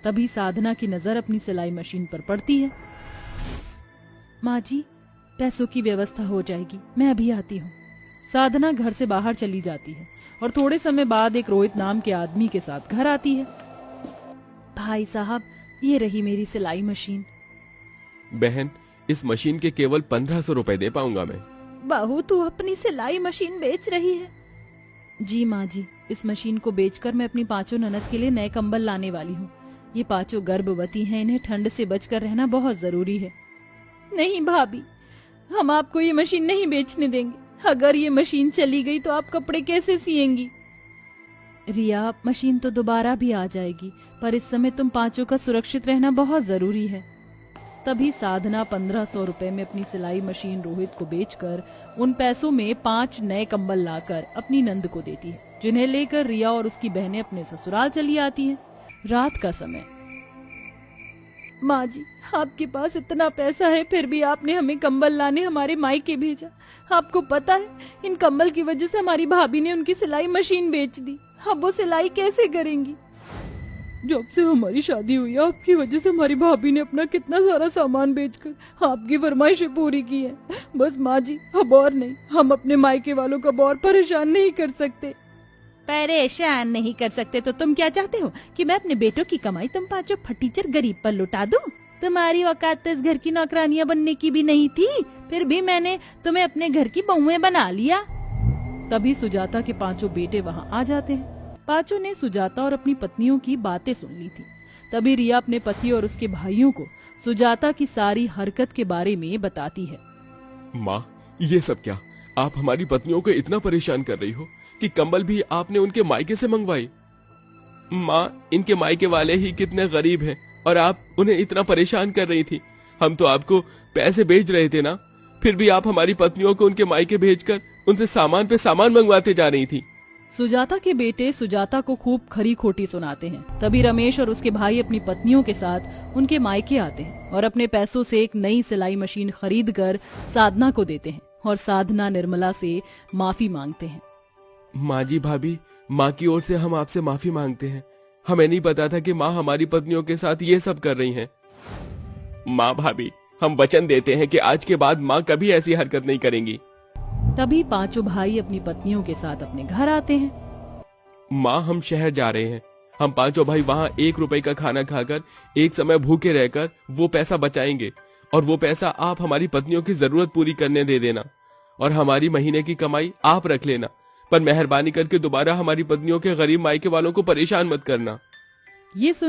तभी साधना की नजर अपनी सिलाई मशीन पर पड़ती है। माँ जी, पैसों की व्यवस्था हो जाएगी, मैं अभी आती हूँ। साधना घर से बाहर चली जाती है और थोड़े समय बाद एक रोहित नाम के आदमी के साथ घर आती है। भाई साहब, ये रही मेरी सिलाई मशीन। बहन, इस मशीन के केवल 1500 रुपए दे पाऊंगा मैं। बहू, तू अपनी सिलाई मशीन बेच रही है? जी माँ जी, इस मशीन को बेचकर मैं अपनी पांचों ननद के लिए नए कंबल लाने वाली हूँ। ये पांचों गर्भवती हैं, इन्हें ठंड से बचकर रहना बहुत जरूरी है। नहीं भाभी, हम आपको ये मशीन नहीं बेचने देंगे। अगर ये मशीन चली गई तो आप कपड़े कैसे सिएंगी? रिया, मशीन तो दोबारा भी आ जाएगी, पर इस समय तुम पांचों का सुरक्षित रहना बहुत जरूरी है। तभी साधना 1500 रुपए में अपनी सिलाई मशीन रोहित को बेचकर उन पैसों में 5 नए कंबल लाकर अपनी नंद को देती है, जिन्हें लेकर रिया और उसकी बहनें अपने ससुराल चली आती हैं। रात का समय। माँ जी, आपके पास इतना पैसा है, फिर भी आपने हमें कंबल लाने हमारे मायके भेजा। आपको पता है, इन कंबल की वजह से हमारी भाभी ने उनकी सिलाई मशीन बेच दी। अब वो सिलाई कैसे करेंगी? जब से हमारी शादी हुई है, आपकी वजह से हमारी भाभी ने अपना कितना सारा सामान बेचकर आपकी फरमाइशें पूरी की है। बस माँ जी, अब और नहीं, हम अपने मायके वालों को और परेशान नहीं कर सकते। परेशान नहीं कर सकते तो तुम क्या चाहते हो कि मैं अपने बेटों की कमाई तुम पांचों फटीचर गरीब पर लुटा दूं? तुम्हारी औकात तो इस घर की नौकरानियां बनने की भी नहीं थी, फिर भी मैंने तुम्हें अपने घर की बहुएं बना लिया। तभी सुजाता के पांचों बेटे वहाँ आ जाते हैं। पांचों ने सुजाता और अपनी पत्नियों की बातें सुन ली थी। तभी रिया अपने पति और उसके भाइयों को सुजाता की सारी हरकत के बारे में बताती है। माँ, ये सब क्या? आप हमारी पत्नियों को इतना परेशान कर रही हो कि कंबल भी आपने उनके मायके से मंगवाई। माँ, इनके मायके वाले ही कितने गरीब हैं और आप उन्हें इतना परेशान कर रही थी। हम तो आपको पैसे भेज रहे थे ना, फिर भी आप हमारी पत्नियों को उनके मायके भेजकर उनसे सामान पे सामान मंगवाते जा रही थी। सुजाता के बेटे सुजाता को खूब खरी खोटी सुनाते हैं। तभी रमेश और उसके भाई अपनी पत्नियों के साथ उनके मायके आते हैं और अपने पैसों से एक नई सिलाई मशीन खरीद कर साधना को देते हैं और साधना निर्मला से माफी मांगते हैं। माँ जी, भाभी, माँ की ओर से हम आपसे माफी मांगते हैं। हमें नहीं पता था कि माँ हमारी पत्नियों के साथ ये सब कर रही हैं। माँ भाभी, हम वचन देते हैं कि आज के बाद माँ कभी ऐसी हरकत नहीं करेंगी। तभी पांचों भाई अपनी पत्नियों के साथ अपने घर आते हैं। माँ, हम शहर जा रहे हैं। हम पांचों भाई वहाँ 1 रुपए का खाना खाकर एक समय भूखे रहकर वो पैसा बचाएंगे और वो पैसा आप हमारी पत्नियों की जरूरत पूरी करने दे देना और हमारी महीने की कमाई आप रख लेना, पर मेहरबानी करके दोबारा हमारी पत्नियों के गरीब मायके वालों को परेशान मत करना। ये सुन